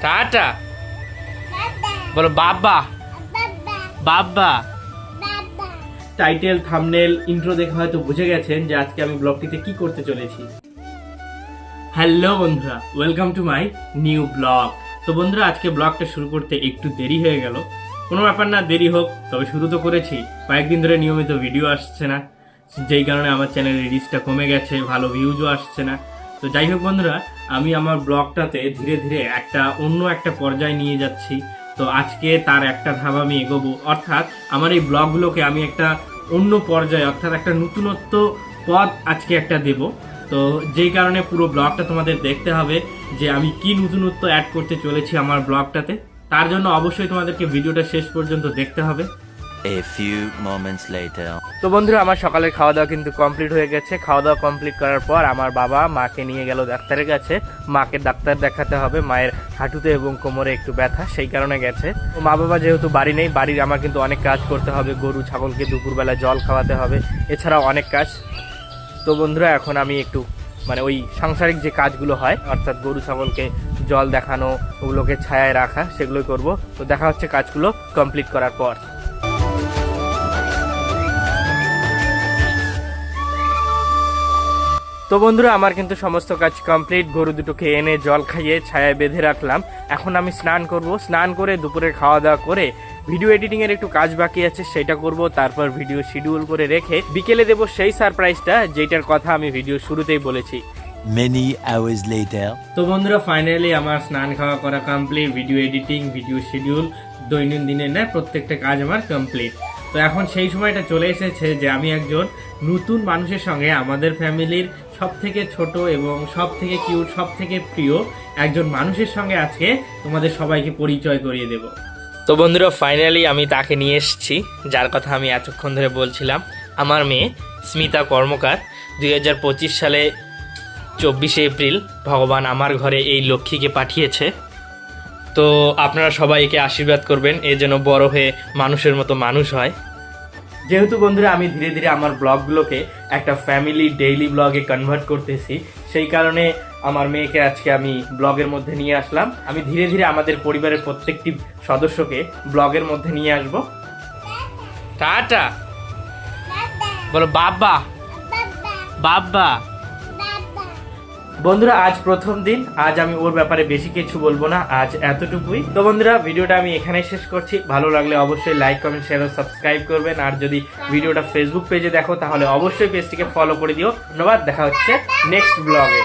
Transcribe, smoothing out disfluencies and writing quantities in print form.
Tata বলো বাবা বাবা। টাইটেল থাম্বনেল ইন্ট্রো দেখে হয়তো বুঝে গেছেন যে আজকে আমি ব্লগটিতে কি করতে চলেছি। হ্যালো বন্ধুরা, welcome to my new blog. তো বন্ধুরা, আজকে ব্লগটা শুরু করতে একটু দেরি হয়ে গেল। কোনো ব্যাপার না, দেরি হোক, তবে শুরু তো করেছি। কয়েকদিন ধরে নিয়মিত ভিডিও আসছে না, যেই কারণে আমার চ্যানেলের রিচটা কমে গেছে, ভালো ভিউজও আসছে না। তো যাই হোক বন্ধুরা, আমি আমার ব্লগটাতে ধীরে ধীরে অন্য একটা পর্যায়ে নিয়ে যাচ্ছি। তো আজকে তার একটা ধাপ আমি এগোবো, অর্থাৎ আমার এই ব্লগগুলোকে আমি একটা অন্য পর্যায়ে, অর্থাৎ একটা নতুনত্ব পথ আজকে একটা দেব। তো যেই কারণে পুরো ব্লগটা তোমাদের দেখতে হবে যে আমি কি নতুনত্ব অ্যাড করতে চলেছি আমার ব্লগটাতে। তার জন্য অবশ্যই তোমাদেরকে ভিডিওটা শেষ পর্যন্ত দেখতে হবে। A few moments later. তো বন্ধুরা, আমার সকালের খাওয়া দাওয়া কিন্তু কমপ্লিট হয়ে গেছে। খাওয়া দাওয়া কমপ্লিট করার পর আমার বাবা মাকে নিয়ে গেল ডাক্তারের কাছে। মাকে ডাক্তার দেখাতে হবে, মায়ের হাঁটুতে এবং কোমরে একটু ব্যথা, সেই কারণে গেছে। তো মা বাবা যেহেতু বাড়ি নেই, বাড়ির আমার কিন্তু অনেক কাজ করতে হবে। গরু ছাগলকে দুপুরবেলা জল খাওয়াতে হবে, এছাড়াও অনেক কাজ। তো বন্ধুরা, এখন আমি একটু ওই সাংসারিক যে কাজগুলো হয়, অর্থাৎ গরু ছাগলকে জল দেখানো, ওগুলোকে ছায়ায় রাখা, সেগুলোই করব। তো দেখা হচ্ছে কাজগুলো কমপ্লিট করার পর। তো বন্ধুরা, আমার কিন্তু সমস্ত কাজ কমপ্লিট। গরু দুটোকে এনে জল খাইয়ে ছায়ায় বেঁধে রাখলাম। এখন আমি স্নান করব। স্নান করে দুপুরে খাওয়া দাওয়া করে ভিডিও এডিটিং এর একটু কাজ বাকি আছে, সেটা করব। তারপর ভিডিও শিডিউল করে রেখে বিকেলে দেব সেই সারপ্রাইজটা, যেটার কথা আমি ভিডিও শুরুতেই বলেছি। Many hours later. তো বন্ধুরা, ফাইনালি আমার স্নান খাওয়া করা complete, video editing, video schedule, দৈনন্দিনের না প্রত্যেকটা কাজ আমার কমপ্লিট। তো এখন সেই সময়টা চলে এসেছে যে আমি একজন নতুন মানুষের সঙ্গে, আমাদের ফ্যামিলির সব থেকে ছোট এবং সব থেকে কিউট, সব থেকে প্রিয় একজন মানুষের সঙ্গে আজকে তোমাদের সবাইকে পরিচয় করিয়ে দেব। তো বন্ধুরা, ফাইনালি আমি তাকে নিয়ে এসেছি যার কথা আমি এতক্ষণ ধরে বলছিলাম। আমার মেয়ে স্মিতা কর্মকার। 2025 সালে 24শে এপ্রিল ভগবান আমার ঘরে এই লক্ষ্মীকে পাঠিয়েছে। তো আপনারা সবাইকে আশীর্বাদ করবেন, এ যেন বড় হয়ে মানুষের মতো মানুষ হয়। যেহেতু বন্ধুরা আমি ধীরে ধীরে আমার ব্লগগুলোকে একটা ফ্যামিলি ডেইলি ব্লগে কনভার্ট করতেছি, সেই কারণে আমার মেয়েকে আজকে আমি ব্লগের মধ্যে নিয়ে আসলাম। আমি ধীরে ধীরে আমাদের পরিবারের প্রত্যেকটি সদস্যকে ব্লগের মধ্যে নিয়ে আসব। টাটা বলো বাবা বাবা। বন্ধুরা, আজ প্রথম দিন, আজ আমি ওর ব্যাপারে বেশি কিছু বলবো না, আজ এতটুকুই। তো বন্ধুরা, ভিডিওটা আমি এখানেই শেষ করছি। ভালো লাগলে অবশ্যই লাইক, কমেন্ট, শেয়ার ও সাবস্ক্রাইব করবেন। আর যদি ভিডিওটা ফেসবুক পেজে দেখো তাহলে অবশ্যই পেজটিকে ফলো করে দিও। ধন্যবাদ, দেখা হচ্ছে নেক্সট ব্লগে।